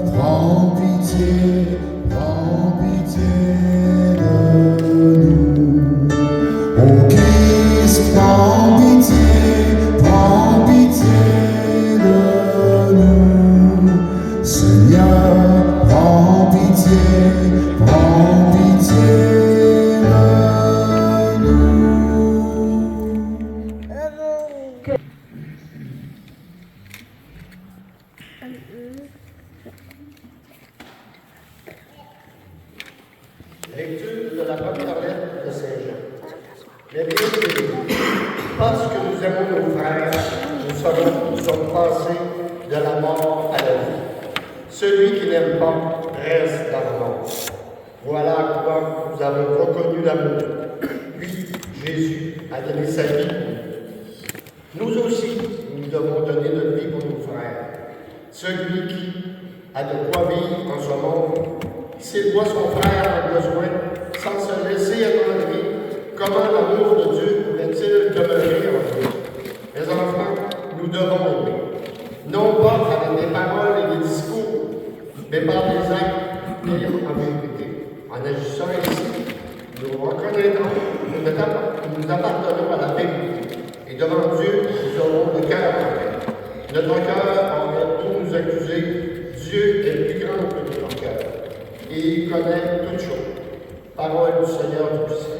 Prends pitié Lecture de la première lettre de Saint Jean. Mais bien aimés, parce que nous aimons nos frères, nous sommes passés de la mort à la vie. Celui qui n'aime pas reste dans la mort. Voilà à quoi nous avons reconnu l'amour. Lui, Jésus, a donné sa vie pour nous. Nous aussi, nous devons donner notre vie pour nos frères. Celui qui a de quoi vivre en ce monde, s'il voit son frère en besoin, sans se laisser attendrir, comment l'amour de Dieu pourrait-il demeurer en nous? Mes enfants, nous devons aimer. Non pas avec des paroles et des discours, mais par des actes et en vérité. En agissant ainsi, nous reconnaîtrons que nous appartenons à la vérité. Et devant Dieu, nous aurons le cœur ouvert. Notre cœur envers tout nous accuser. Dieu est plus grand que notre cœur. Et il connaît toutes choses. Parole du Seigneur Tout-Puissant.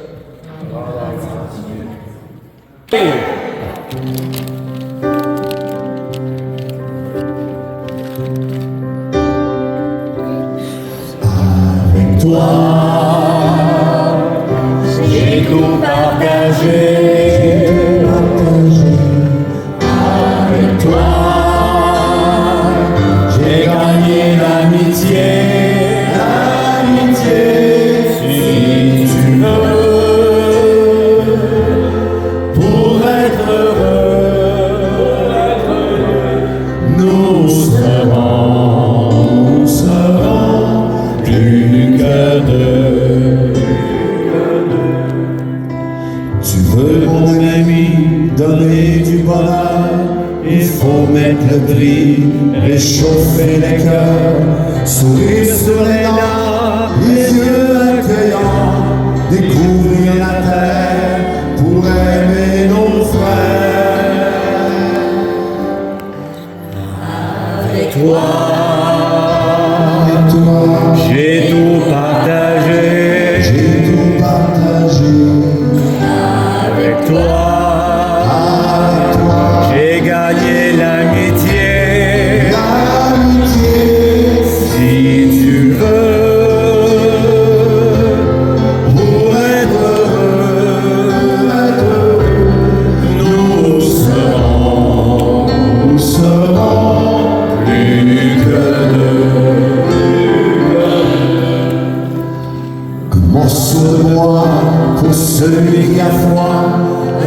Avec toi, j'ai tout partagé. Avec toi, j'ai gagné l'amitié. Si tu veux, pour être heureux, nous serons plus que deux. Tu veux, mon ami, donner du bonheur, il faut mettre le prix, réchauffer les cœurs, sourire sur les dents, les yeux accueillants, découvrir la terre pour aimer nos frères. Avec toi, j'ai tout partagé. Avec toi, j'ai gagné l'amitié. Si tu veux, pour être heureux, nous serons plus que deux. Un morceau de bois pour celui qui a froid,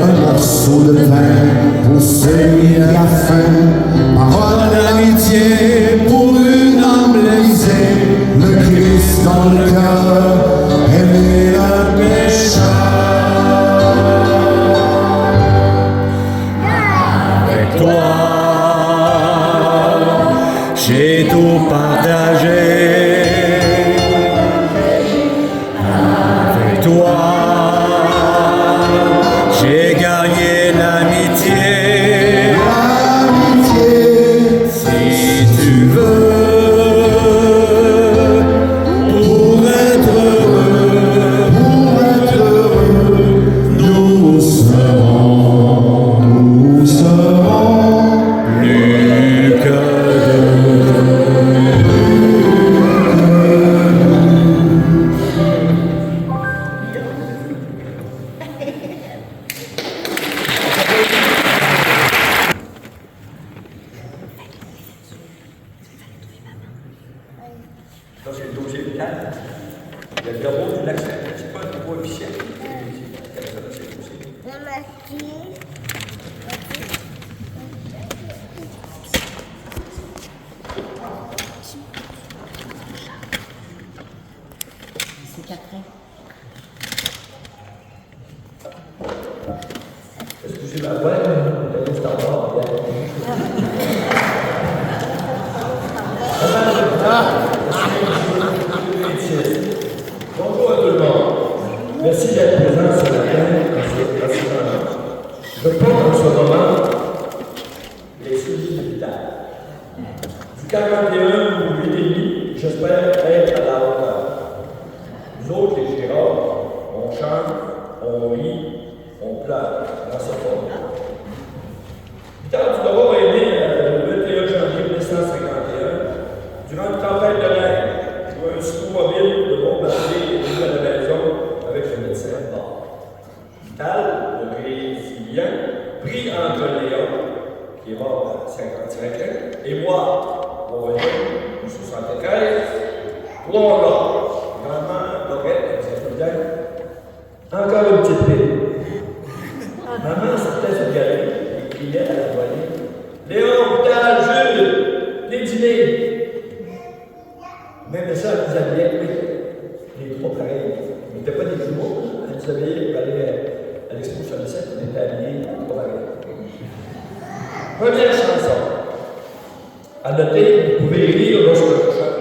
un morceau de pain pour celui qui a faim. Parole d'amitié pour une âme blessée, le Christ dans le cœur, aimer un pécheur. Avec toi, j'ai tout partagé. Avec toi, j'ai gagné l'amitié. Si tu veux, pour être heureux, nous serons plus que deux. Ça, c'est le dossier vital. Il y a le zéro, tu l'acceptes. C'est pas le coefficient. C'est qu'après. Excusez-moi, ouais, le standard. Bonjour à tout le monde. Merci d'être présent ce matin. Je porte en ce moment les souliers militaires. Du 41 au 8,5, j'espère être à la hauteur. Nous autres, les Girards, on chante, on rit, on pleure dans ce monde. Victor, tu dois avoir aidé le 21 janvier 1951, durant une tempête de neige, où un sous-mobile de bombardier est venu à la maison. Première chanson. À noter, vous pouvez rire lorsque je chante.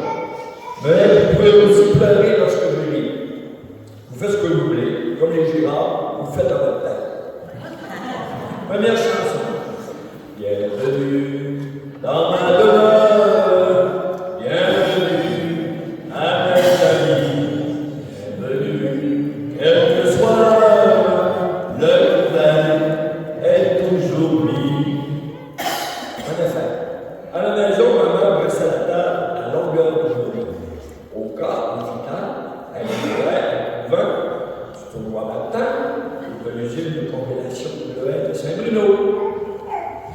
Mais vous pouvez aussi pleurer lorsque je ris. Vous faites ce que vous voulez. Comme les girards, vous faites dans votre tête. Première chanson. Bienvenue dans ma demeure. Bienvenue à mes amis. Bienvenue, quel que soit le couvert est toujours mis. En effet, à la maison, ma mère dressait la table à longueur de journée. Au cas où elle mourait, un vin, du tournoi matin, ou de l'usine de congélation de l'OL de Saint-Bruno.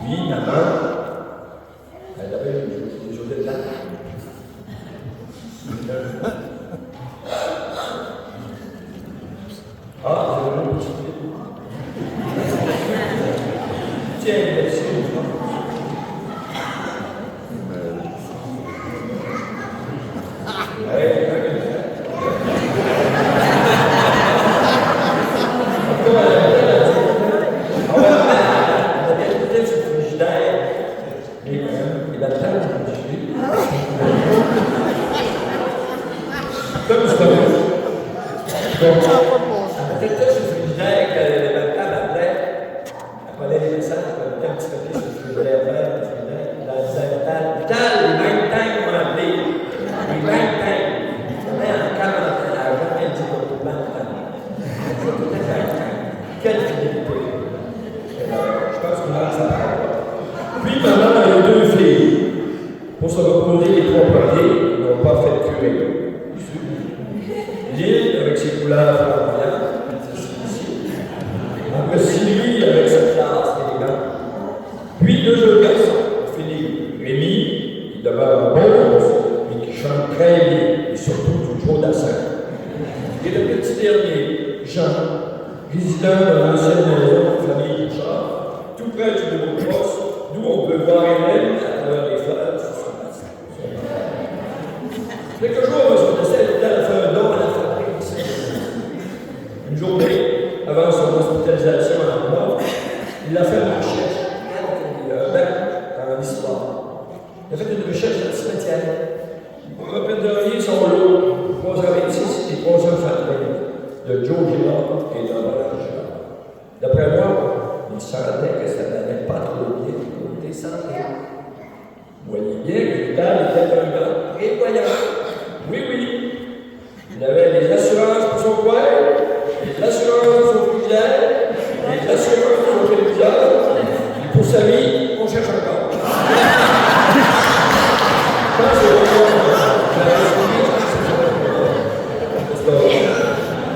Puis, maman, elle avait des journées de latin. Ah, j'ai une petite idée. Tiens, merci. Puis maman a eu deux filles. Pour se reposer, les trois premiers n'ont pas fait de curé. L'île avec ses couleurs flamboyantes, après Sylvie avec sa classe élégante. Puis deux jeunes garçons, Philippe, Rémi, qui demeure bon mais qui chante très bien et surtout toujours d'assain. Et le petit dernier, Jean, résident de l'ancienne maison de famille Bouchard, tout près du bureau de poste, d'où on peut voir Hélène à travers les fleurs sur son bassin. Quelques jours avant son décès, elle a fait un don à la fabrique de Saint-Denis. Une journée avant son hospitalisation à la mort, il a fait une recherche en histoire. Il a fait une recherche dans le cimetière. Pour répertorier son lot, 326 et 331 de Joe Girard et d'André Girard. D'après moi, il sentait que ça n'allait pas trop bien du côté santé. Vous voyez bien que Vital était un gars prévoyant. Oui, oui. Il avait des assurances pour son coin, des assurances pour son frigidaire, des assurances pour son téléviseur, et pour sa vie, on cherche encore.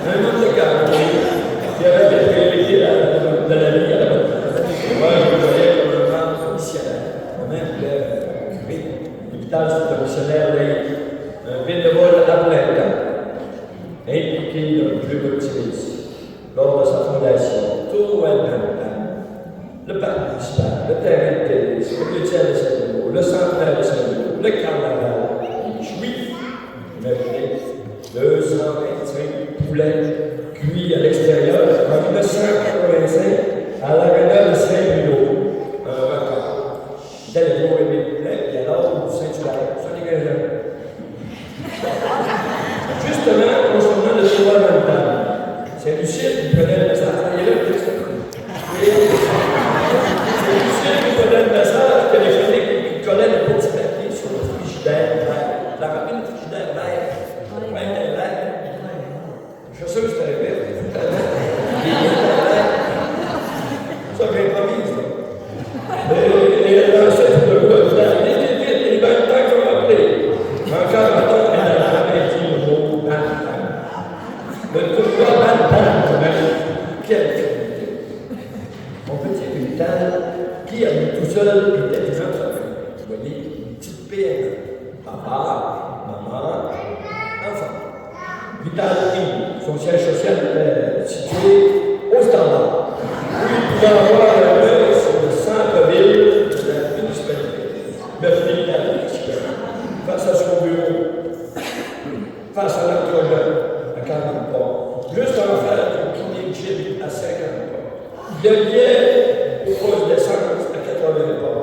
Un homme de garde qui avait été priorité de la vie à la bonne place. Moi, je le voyais comme un membre missionnaire. Moi-même, je voulais curé. Vital, c'est un missionnaire un bénévole à plein temps, impliqué dans le club optimiste, lors de sa fondation, tout le parc municipal, le terrain de tennis, le métier de Saint-Denis, le centre de Saint-Denis, le carnaval, les juifs, imaginez, 225 poulets cuits à l'extérieur en 1985 à l'aréna de Saint-Bruno, un record. Vous allez voir les poulets, et alors, du Saint-Hilaire, ça les gagnants. Justement, concernant le choix mental, Saint-Lucien, il prenait le message. Il est là, le texte. Saint-Lucien, il prenait le message téléphonique qui collait le petit papier sur le frigidaire vert. La rapine du frigidaire vert. Le pain était vert. Je suis sûr que c'était vert. Ça m'improvise. Et elle lançait tout le coup. Il va le temps qu'on va appeler. Encore un temps, elle a jamais dit le mot bantam. Le tournoi bantam, quelle finalité. Mon petit Vital, qui à lui tout seul était une entreprise. Vous voyez, une petite PME. Papa, maman, enfant. Vital Inc., son siège social était situé au Standard, où il pouvait avoir un œil sur le centre-ville de la municipalité. Mais Vital face à son bureau, face à l'entrejeu, à 40 pas, juste en face du clinique gym à 50 pas. Il y a bien au poste d'essence à 80 pas.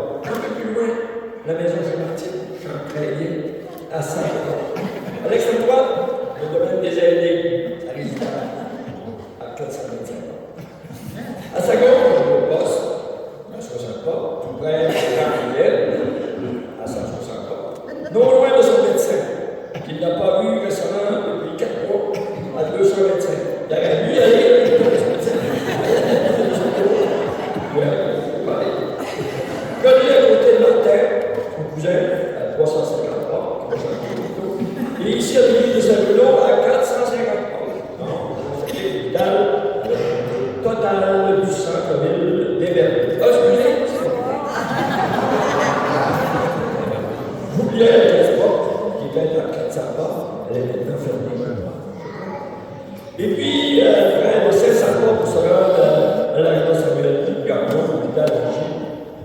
Et puis, après de 500 pas pour se rendre à la Grande Samuel Gagnon, l'hôpital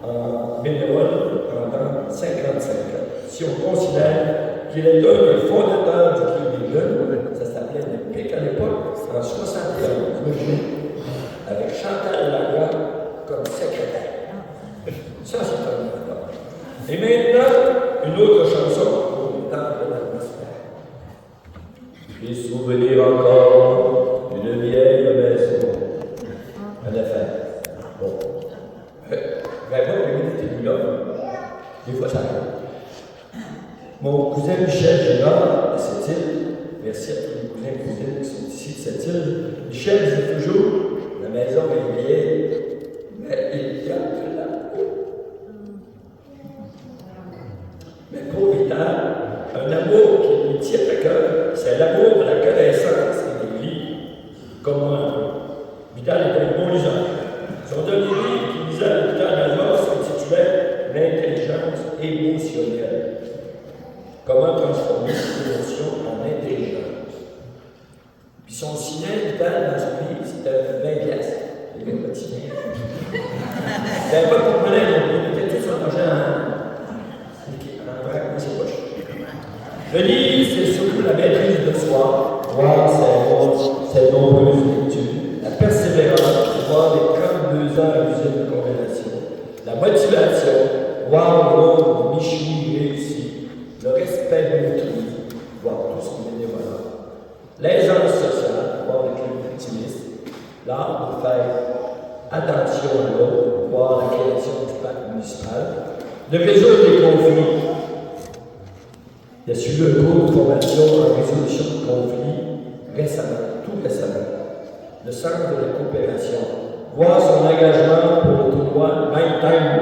en bénévole pendant 55 ans. Si on considère qu'il est l'un des fondateurs du Club des Jeunes, ça s'appelait le PIC à l'époque, en 71, imaginez, avec Chantal Lagua comme secrétaire. Ça, c'est un fondateur. Et maintenant, une autre chanson pour le temps de l'atmosphère. J'ai souvenir encore d'une vieille maison. En effet. Bon. Vraiment, le minute là, des fois ça arrive. Mon cousin Michel Gérard, de cette île, merci à tous les cousins et cousines qui sont ici de cette île, Michel disait toujours, la maison est vieille, mais il y a de la peau. Mais pour Vital, un amour qui lui tient à cœur, c'est l'amour de la connaissance et des livres. Comme moi, Vital était un bon liseur. Son dernier livre qu'il lisait à l'hôpital d'Alma s'intitulait L'intelligence émotionnelle. Comment transformer ses émotions en intelligence. Puis son ciné, Vital, dans son livre, c'était 20 piastres. Il avait pas de ciné. Il n'avait pas de porte-monnaie, donc il mettait tout son argent en vrac dans ses poches. Le livre, c'est surtout la maîtrise de soi, voir ses nombreuses lectures, la persévérance, voir les 42 heures d'usine de condamnation, la motivation, voir l'autre Michoui réussi, le respect de l'autrui, voir tout ce qui est bénévolat, l'aisance sociale, voir le club d'activistes, l'art de faire attention à l'autre, voir la création du parc municipal, de résoudre les conflits. Il a suivi un cours de formation en résolution de conflits récemment, tout récemment. Le centre de la coopération. Voir son engagement pour le tournoi Night Time.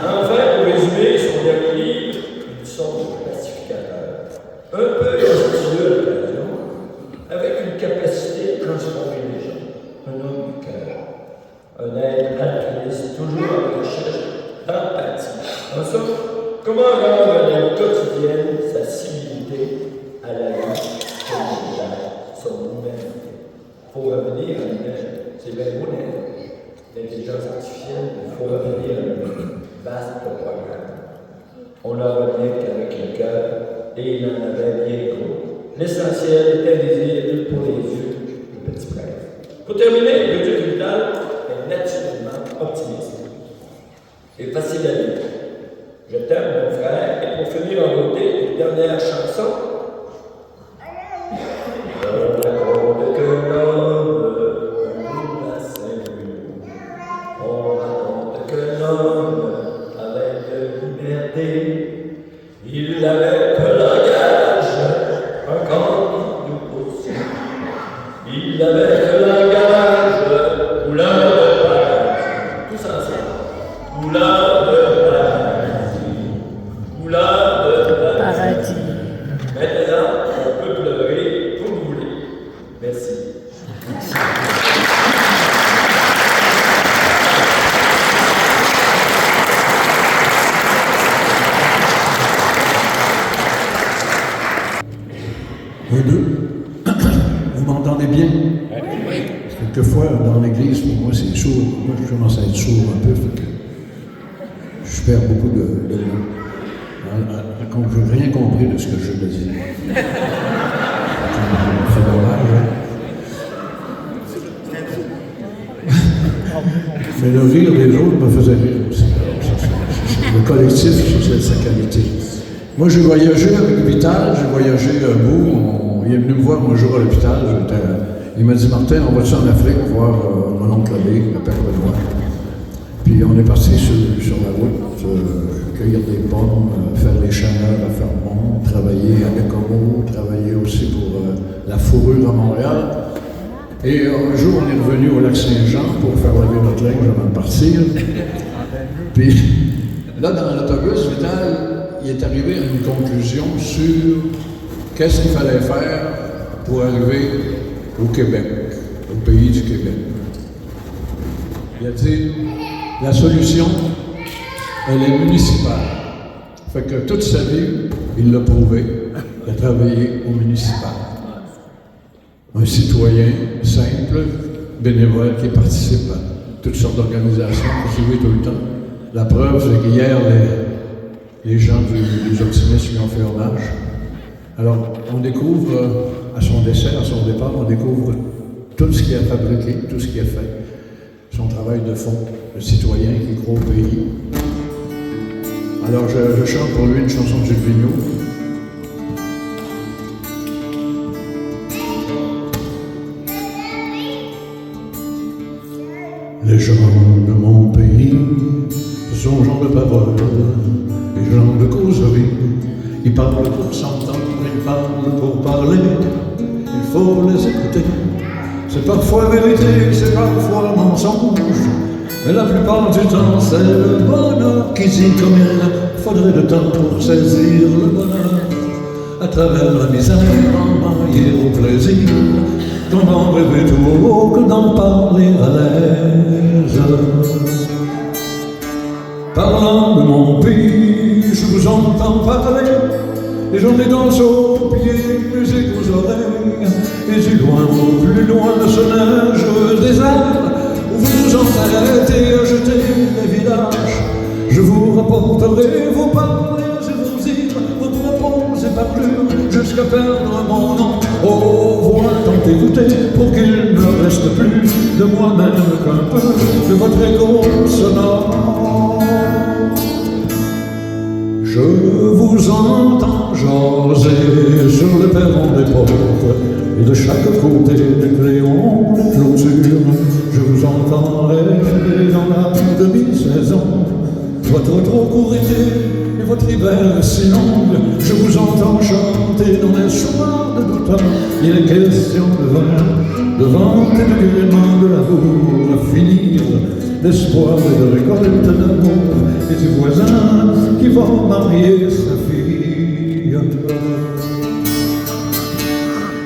Enfin, pour résumer son dernier livre, une sorte de pacificateur. Un peu insidieux à l'occasion, avec une capacité de transformer les gens. Un homme du cœur. Un être altruiste, toujours à la recherche d'empathie. En somme, comment rendre dans le quotidien sa civilité à la vie communautaire, son humanité. Il faut revenir à l'humain. C'est bien beau, l'intelligence artificielle, il faut revenir à l'humain. Vaste programme. On n'en revient qu'avec le cœur, et il en avait bien gros. L'essentiel était désir pour les yeux, le petit prince. Pour terminer, le Dieu Vital est naturellement optimiste et facile à lire. Je t'aime, mon frère, et pour finir en beauté, une dernière chanson. On raconte que l'homme roule à Saint-Louis. On raconte que l'homme avait de liberté. Il n'avait que langage, encore nous aussi. Il n'avait que langage, couleur de paradis. Tous ensemble. Couleur de paradis. Maintenant, on peut pleurer comme vous voulez. Merci. Un, deux. Vous m'entendez bien? Oui. Quelquefois, dans l'église, pour moi, c'est sourd. Moi, je commence à être sourd un peu. Fait que je perds beaucoup de mots. Donc, je n'ai rien compris de ce que je dis. C'est dommage, hein? Mais le rire des autres me faisait rire aussi. Le collectif, c'est sa qualité. Moi, j'ai voyagé avec Vital, j'ai voyagé un bout. Il est venu me voir un jour à l'hôpital. Il m'a dit, Martin, on va-tu en Afrique voir mon oncle Abbé, le père Benoît. Puis on est parti sur la route, cueillir des pommes, faire les chaleurs à Fermont, travailler à Bécomo, travailler aussi pour la fourrure à Montréal. Et un jour, on est revenu au lac Saint-Jean pour faire laver notre linge avant de partir. Puis là, dans l'autobus, Vital, il est arrivé à une conclusion sur qu'est-ce qu'il fallait faire pour arriver au Québec, au pays du Québec. Il a dit, la solution, elle est municipale. Fait que toute sa vie, il l'a prouvé, il a travaillé au municipal. Un citoyens simples, bénévoles qui participent à toutes sortes d'organisations, qui jouent tout le temps. La preuve, c'est qu'hier, les gens des optimistes lui ont fait hommage. Alors, on découvre, à son décès, à son départ, on découvre tout ce qu'il a fabriqué, tout ce qu'il a fait. Son travail de fond, le citoyen qui croit au pays. Alors, je chante pour lui une chanson de Gilles Vigneault. Les gens de mon pays sont gens de parole et gens de causerie. Ils parlent pour s'entendre, ils parlent pour parler. Il faut les écouter. C'est parfois vérité, c'est parfois mensonge. Mais la plupart du temps, c'est le bonheur qui dit comme il faudrait de temps pour saisir le bonheur. À travers la misère, emmailler au plaisir, qu'on en rêver tout haut que d'en parler à l'aise. Parlant de mon pays, je vous entends parler, et j'en ai dans aux pieds, musique aux oreilles, et du loin au plus loin de ce neige désert, où vous vous entêtez à jeter les villages. Je vous rapporterai vos paroles et vos îles, vos propos et parlures, jusqu'à perdre mon nom. Oh, voix tant écoutée, pour qu'il ne reste plus de moi-même qu'un peu de votre écho sonore. Je vous entends jaser sur le perron des portes, et de chaque côté des cléons de clôture, je vous entends rêver dans la demi-saison. Votre trop court été et votre hiver si long, je vous entends chanter dans les soirs de l'automne. Il est question de vente et de gréement, de l'amour à finir, d'espoir et de récolte d'amour, et du voisin qui va marier sa fille.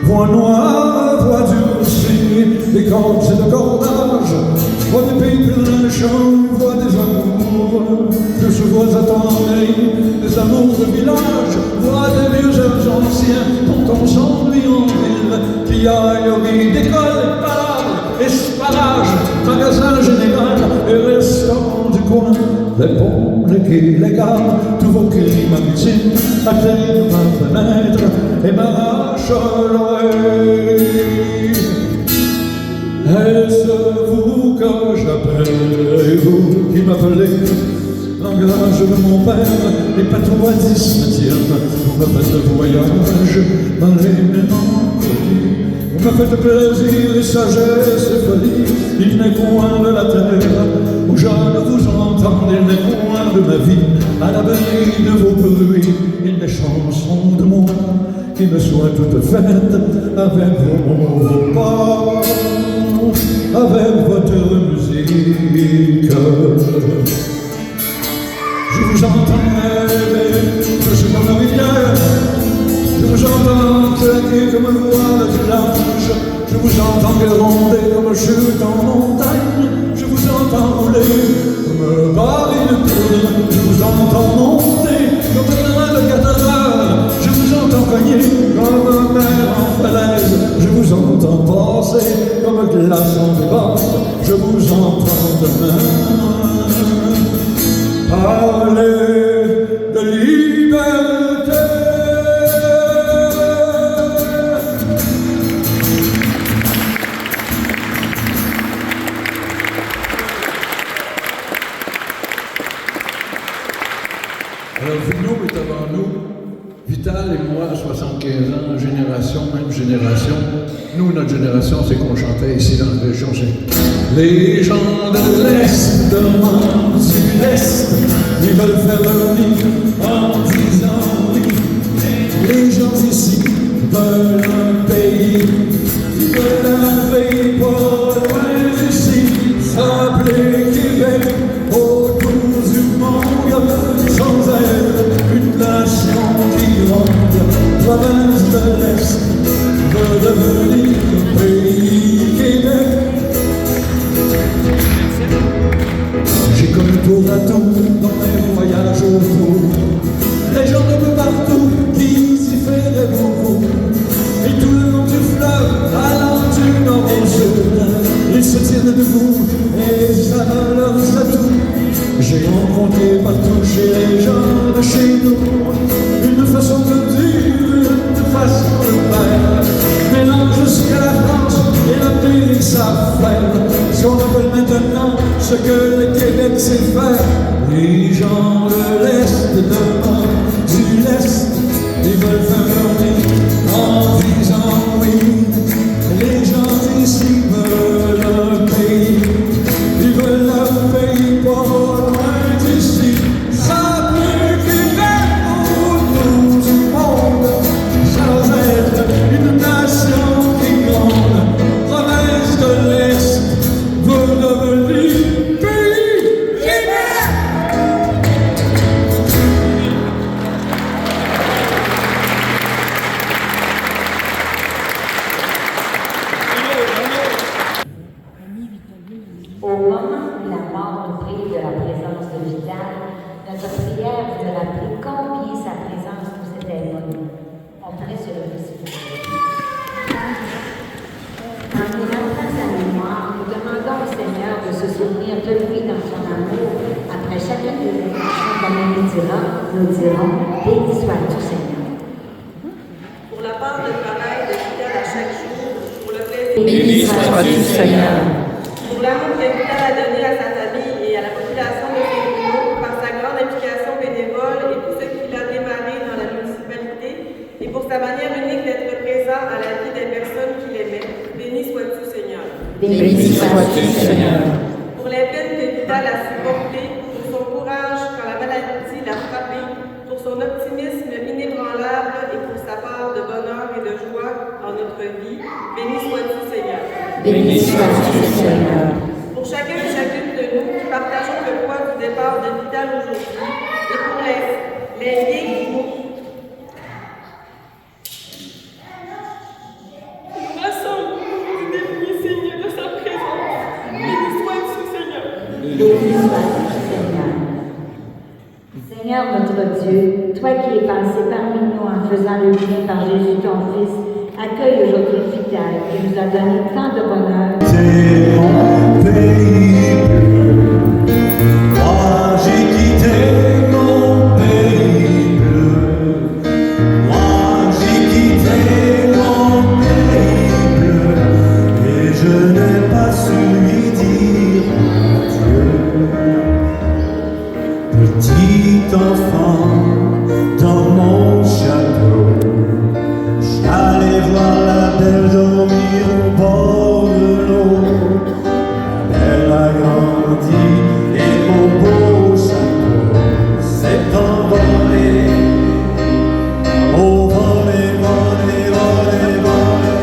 Voix noire, voix durcie, des cordes et de cordages, voix des pays pleins de chants, voix des amours, de ce voix attendries, des amours de village, voix des vieux airs anciens, dont on s'ennuie en ville, qui aille au lit d'école, parle, espalage, magasin général et restaurant du coin, les ponts, les quais, les gares, tous vos cris maritimes atteignent ma fenêtre et m'arrachent l'oreille. Est-ce vous que j'appelle, et vous qui m'appelez, langage de mon père, les patoisismes tiens, vous me faites voyage dans les mélancolies. Vous me faites plaisir et sagesse et folie, il n'est point de la terre où je ne vous entende, il n'est point de ma vie à l'abri de vos bruits, il n'est chanson de moi qui me soient toutes faites avec vos pas, avec votre musique. Je vous entends rêver, je suis comme la rivière. Je vous entends claquer comme une voile du large. Je vous entends gronder comme une chute en montagne. Je vous entends rouler comme un baril de poudre. Je vous entends monter comme un train de 4 heures. Je vous entends cogner comme un mer en falaise. Je vous entends passer comme un glace en débasse. Je vous entends demain parler de liberté. Alors Vigneault est avant nous, Vital et moi, 75 ans, génération, même génération. Nous, notre génération, c'est qu'on chantait ici dans la région. Les gens de l'Est demandent du l'Est, ils veulent faire leur vie en disant oui. Les gens ici veulent un pays, ils veulent un pays pas loin d'ici, s'appeler Québec, autour du monde, sans être une nation qui ronde. Province de l'Est veut devenir pays Québec. J'ai connu tour à tour dans mes voyages autour les gens de partout qui s'y feraient beaucoup, et tout le long du fleuve à ce que le Québec sait faire. Les gens de l'Est demandent du lest. Ils veulent faire leur vie en disant oui. Les gens d'ici veulent un pays. Ils veulent un pays pas loin d'ici. Ça peut Québec autour du monde, sans être une nation qui gronde. Province de l'Est veut devenir pays. Québec! Au moment où la mort nous prive de la présence de Vital, notre prière veut rappeler combien sa présence nous était bonne. On pourrait se lever s'il vous plaît. En nous rappelant sa mémoire, nous demandons au Seigneur de se souvenir de lui dans son amour. Après chacune des intentions comme il nous dirons, béni sois-tu Seigneur. Pour la part de travail de Vital à chaque jour, pour le plaisir, Béni sois-tu Seigneur. pour l'amour que Vital a donné à sa famille et à la population de Saint-Bruno, par sa grande implication bénévole et tout ce qu'il a démarré dans la municipalité, et pour sa manière unique d'être présent à la vie des personnes qu'il aimait. Béni sois-tu, Seigneur. Béni sois-tu Seigneur. Pour les peines que Vital a supportées, pour son courage quand la maladie l'a frappé, pour son optimisme inébranlable et pour sa part de bonheur et de joie en notre vie. Béni sois-tu, Seigneur. Béni sois-tu Seigneur. Pour chacun et chacune de nous qui partageons le poids du départ de Vital aujourd'hui, et pour les liens qui nous rassemblent pour nous défier, Seigneur, de sa présence. Béni sois-tu, Seigneur. Béni sois-tu Seigneur. Seigneur notre Dieu, toi qui es passé parmi nous en faisant le bien par Jésus ton Fils, accueille aujourd'hui Vital qui nous a donné tant de bonheur. C'est mon pays bleu. Moi j'ai quitté mon pays bleu. Moi j'ai quitté mon pays bleu. Et je n'ai pas su lui dire adieu. Petit enfant dans mon château, j'allais voir la belle dormir au bord de l'eau. La belle a grandi et mon beau château s'est envolé. Oh, volé, volé, volé, volé.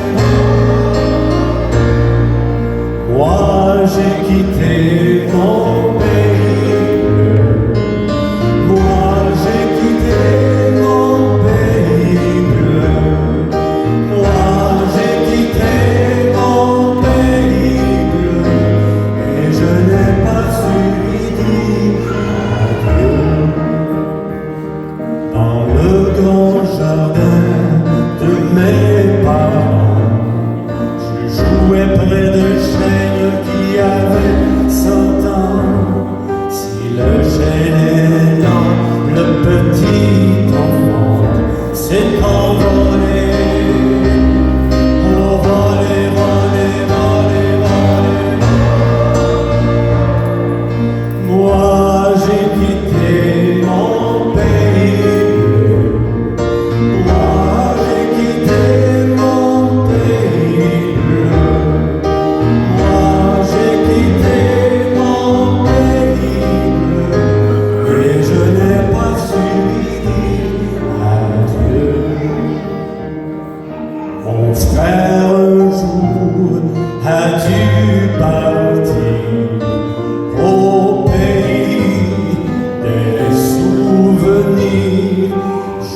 Moi j'ai quitté mon pays bleu. Moi j'ai quitté mon pays bleu. Moi j'ai quitté mon pays bleu. Et je n'ai pas su lui dire adieu. Dans le grand jardin de mes parents, je jouais près de chênes qui avaient 100 ans. Si le chêne est lent, le petit enfant s'est envolé. Oh, volé, volé, volé, volé. Moi j'ai quitté mon pays bleu. Moi j'ai quitté mon pays bleu. Moi j'ai quitté mon pays bleu. Et je n'ai pas su lui dire adieu. Mon frère un jour a dû partir au pays des souvenirs.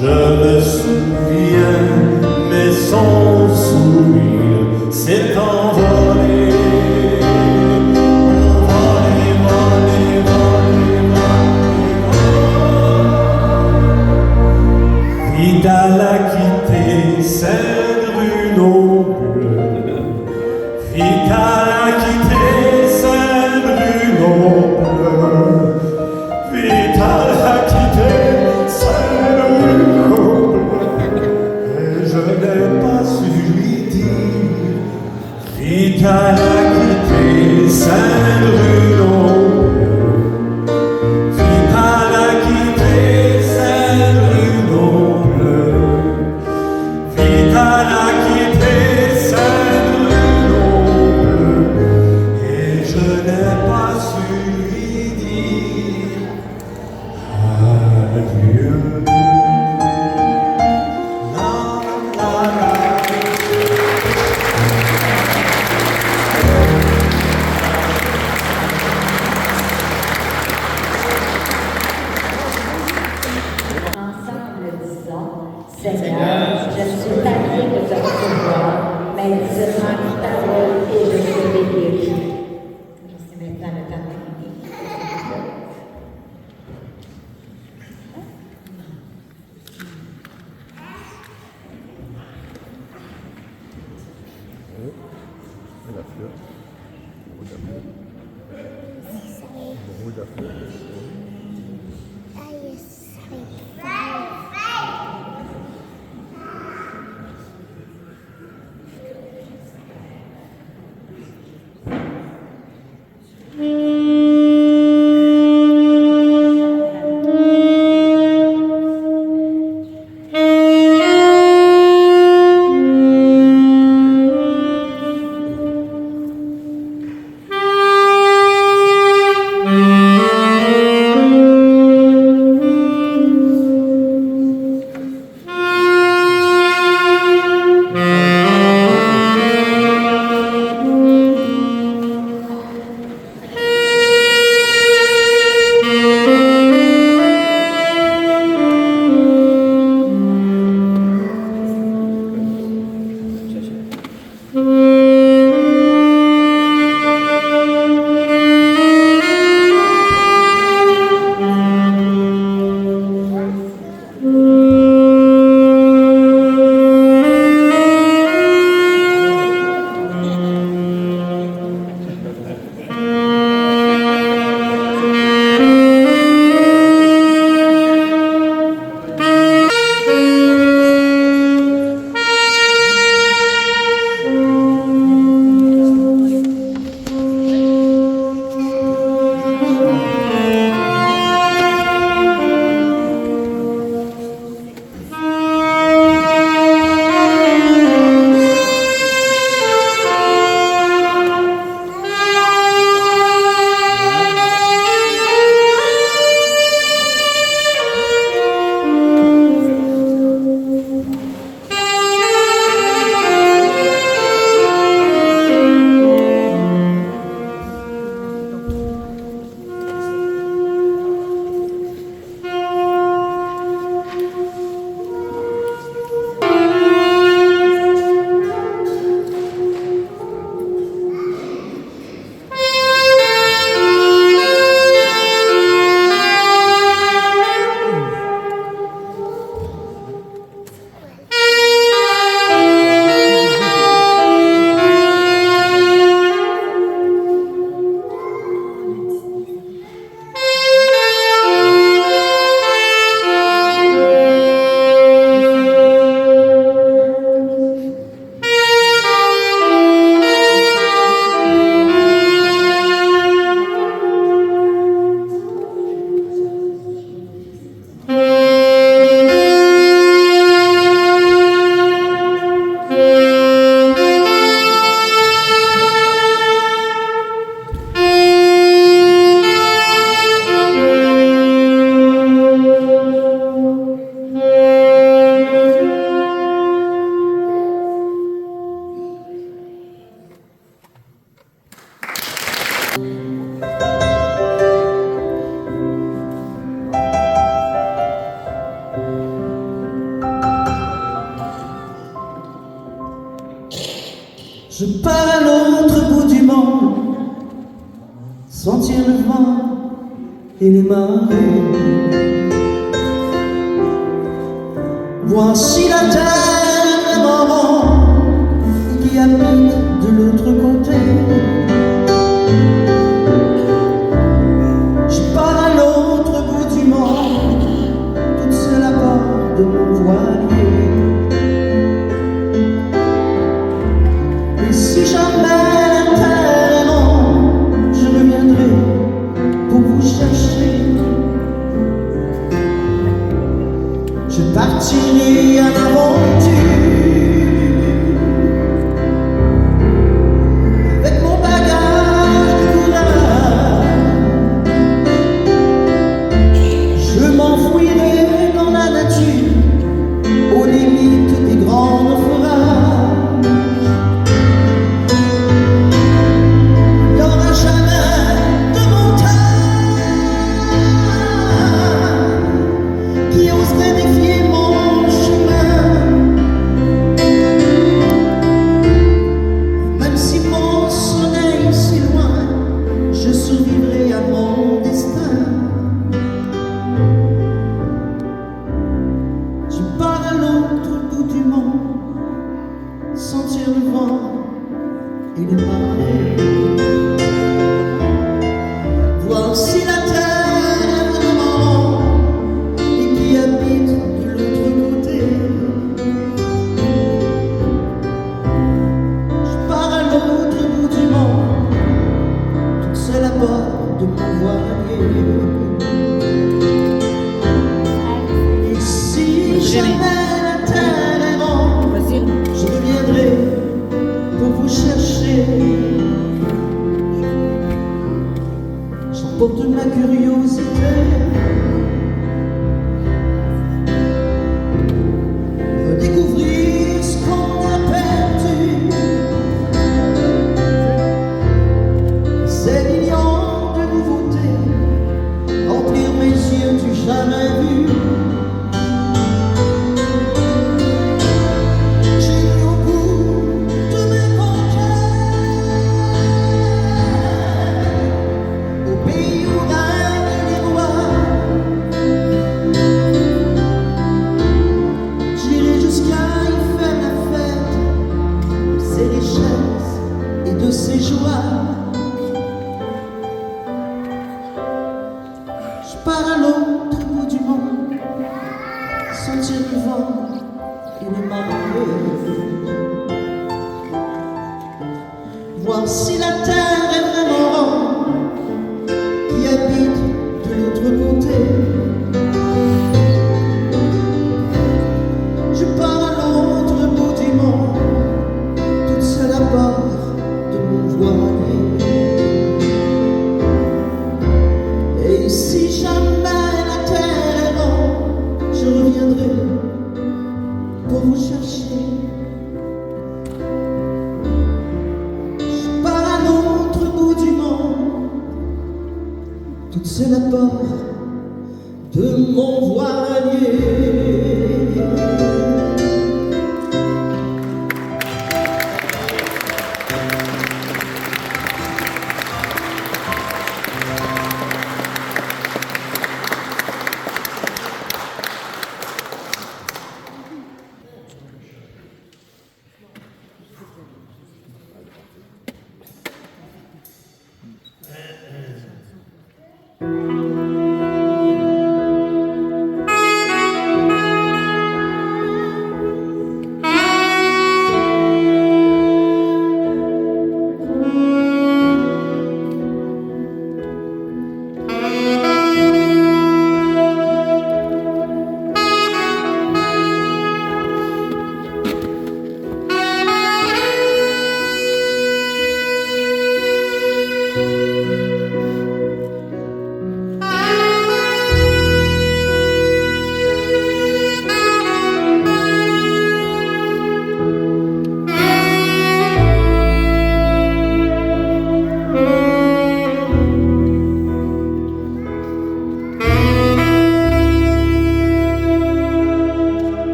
Je me souviens, mais son sourire s'est envolé. Envolé, volé, volé, volé. Vital a quitté Saint-Bruno bleu. Vital a quitté Saint-Bruno bleu. Vital a quitté Saint-Bruno bleu. Et je n'ai pas su lui dire. Vital a quitté Saint-Bruno parole et je serai guéri. C'est maintenant le temps. Je pars à l'autre bout du monde, sentir le vent et les marées. Voici la terre de maman qui habite de l'autre côté. Je pars à l'autre bout du monde, toute seule à bord de mon voilier. Et si jamais la terre est ronde, je reviendrai pour vous chercher. Je partirai à l'aventure avec mon bagage de couleur. Je m'enfouirai dans la nature aux limites des grands naufrages. et les marées. Voir si la terre est vraiment et qui habite de l'autre côté. Je pars à l'autre bout du monde, toute seule à bord de mon voilier. Et si jamais la terre est ronde, je reviendrai pour vous chercher. J'emporte ma curiosité, redécouvrir ce qu'on a perdu, ces millions de nouveautés, remplir mes yeux du jamais vu. Ces joies, je pars à l'autre bout du monde, sentir le vent et le marée. Voir si la terre est vraiment ronde, qui habite de l'autre côté. Je pars à l'autre bout du monde, toute seule à bord de mon voilier. Et si jamais la terre est ronde, je reviendrai pour vous chercher. Je pars à l'autre bout du monde, toute seule à bord de mon voilier.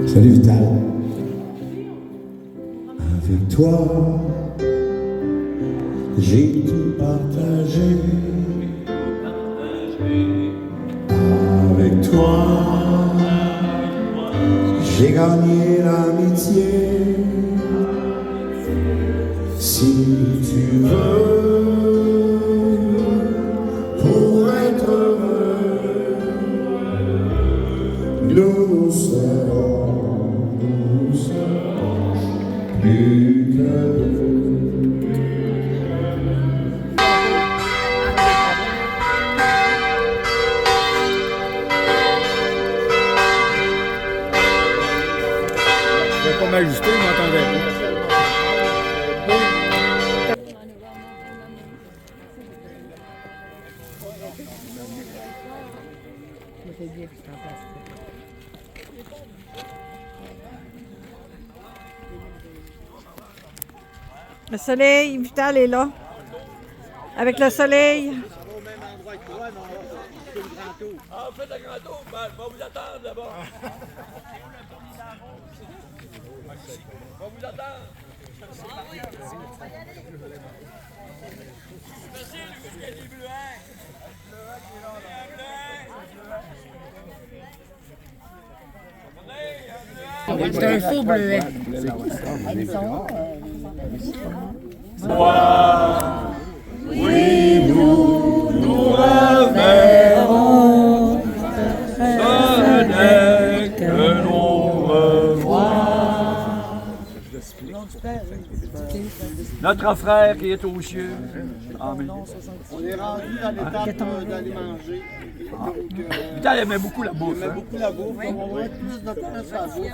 Salut Vital. Avec toi, j'ai tout partagé. Avec toi, j'ai gagné l'amitié. Si tu veux, pour être heureux, nous serons plus que deux. Je vais pas m'ajuster, je m'entendais pas. Le soleil, Vital est là. Avec le soleil. Ah, faites le grand tour, ben, je vais vous attendre là-bas. Je vais vous attendre. Merci, le gars des bleuets. C'est un faux bleuet. Oui, nous reverrons. Ce n'est que l'on revoit. Notre frère qui est aux cieux. Amen. On est rendu à l'étape d'aller manger. Vital aimait beaucoup la bouffe. Beaucoup la bouffe, on va être plus de temps sur la bouffe.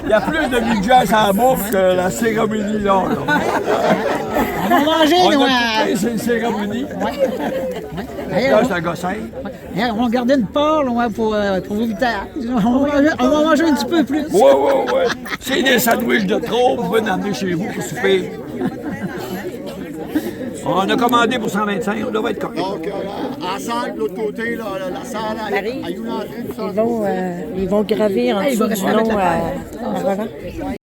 Il y a plus de budget à la bouffe que la cérémonie là. On va manger, nous. C'est une cérémonie. Là, c'est un gossin. On va garder une part là, pour vous Vital. On va manger un petit peu plus. Ouais. C'est des sandwichs de trop, vous pouvez l'emmener chez vous pour souper. On a commandé pour 125, on devrait être correct. Donc, en salle, de l'autre côté, là, la salle à Younatré, Ils vont gravir en dessous du nom à Roland.